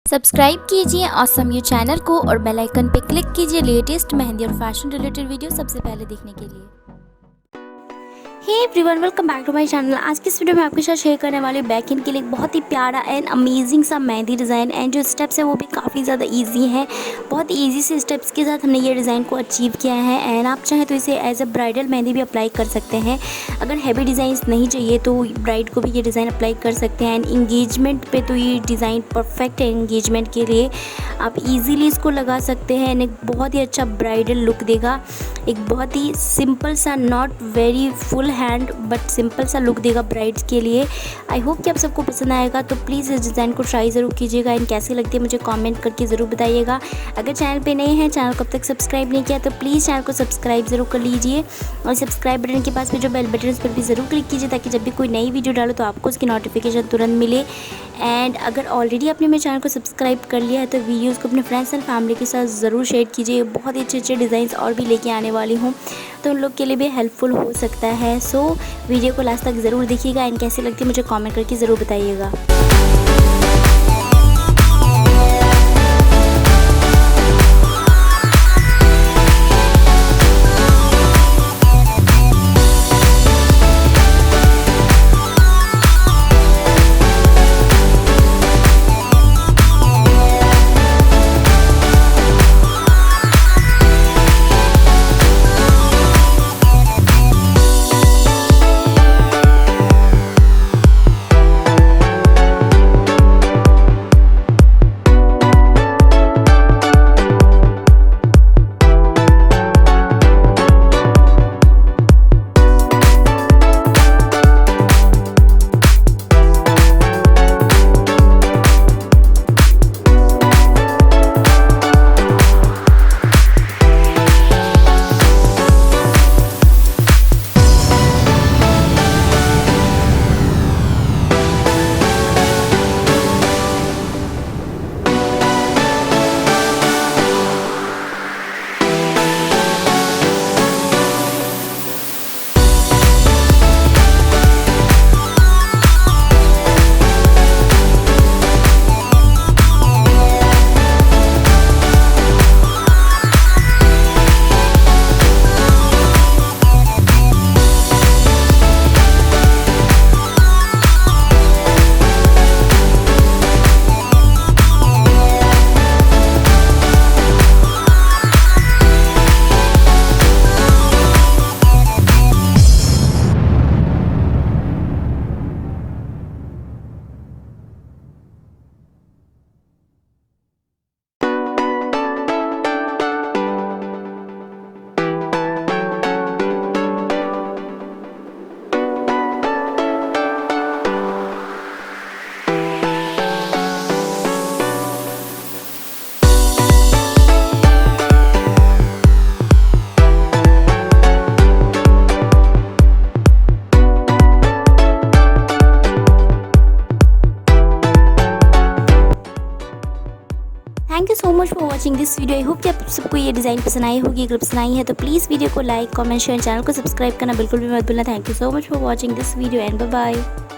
Subscribe कीजिए awesome you channel को और बेल आइकन पे क्लिक कीजिए लेटेस्ट मेहंदी और फैशन रिलेटेड वीडियो सबसे पहले देखने के लिए। Hey everyone, welcome back to my channel. आज की इस वीडियो में आपके साथ शेयर करने वाली बैक एंड के लिए एक बहुत ही प्यारा एंड अमेजिंग सा मेहंदी डिज़ाइन एंड जो स्टेप्स है वो भी काफ़ी ज़्यादा इजी हैं। बहुत इजी से स्टेप्स के साथ हमने ये डिज़ाइन को अचीव किया है एंड आप चाहें तो इसे एज अ ब्राइडल मेहंदी भी अप्लाई कर सकते हैं। अगर हैवी डिज़ाइंस नहीं चाहिए तो ब्राइड को भी ये डिज़ाइन अप्लाई कर सकते हैं एंड इंगेजमेंट पे तो ये डिज़ाइन परफेक्ट है। इंगेजमेंट के लिए आप ईज़िली इसको लगा सकते हैं एंड एक बहुत ही अच्छा ब्राइडल लुक देगा। एक बहुत ही सिंपल सा, not very full hand but simple सा लुक देगा ब्राइड्स के लिए। आई होप कि आप सबको पसंद आएगा, तो प्लीज़ इस डिज़ाइन को ट्राई ज़रूर कीजिएगा एंड कैसी लगती है मुझे कमेंट करके ज़रूर बताइएगा। अगर चैनल पे नए हैं, चैनल को अब तक सब्सक्राइब नहीं किया तो प्लीज़ चैनल को सब्सक्राइब ज़रूर कर लीजिए और सब्सक्राइब बटन के पास में जो बेल बटन है उस पर भी ज़रूर क्लिक कीजिए ताकि जब भी कोई नई वीडियो डालो तो आपको उसकी नोटिफिकेशन तुरंत मिले। एंड अगर ऑलरेडी आपने मेरे चैनल को सब्सक्राइब कर लिया है तो वीडियोस को अपने फ्रेंड्स एंड फैमिली के साथ ज़रूर शेयर कीजिए। बहुत ही अच्छे डिज़ाइंस और भी लेके आने वाली हूँ तो उन लोग के लिए भी हेल्पफुल हो सकता है। सो वीडियो को लास्ट तक ज़रूर देखिएगा एंड कैसी लगती है मुझे कमेंट करके ज़रूर बताइएगा। Thank you so much for watching this video. I hope कि आप सबको ये डिज़ाइन पसंद आई होगी। अगर पसंद आई है तो प्लीज़ वीडियो को लाइक, कमेंट, शेयर, चैनल को सब्सक्राइब करना बिल्कुल भी मत भूलना। Thank you so much for watching this video and bye bye.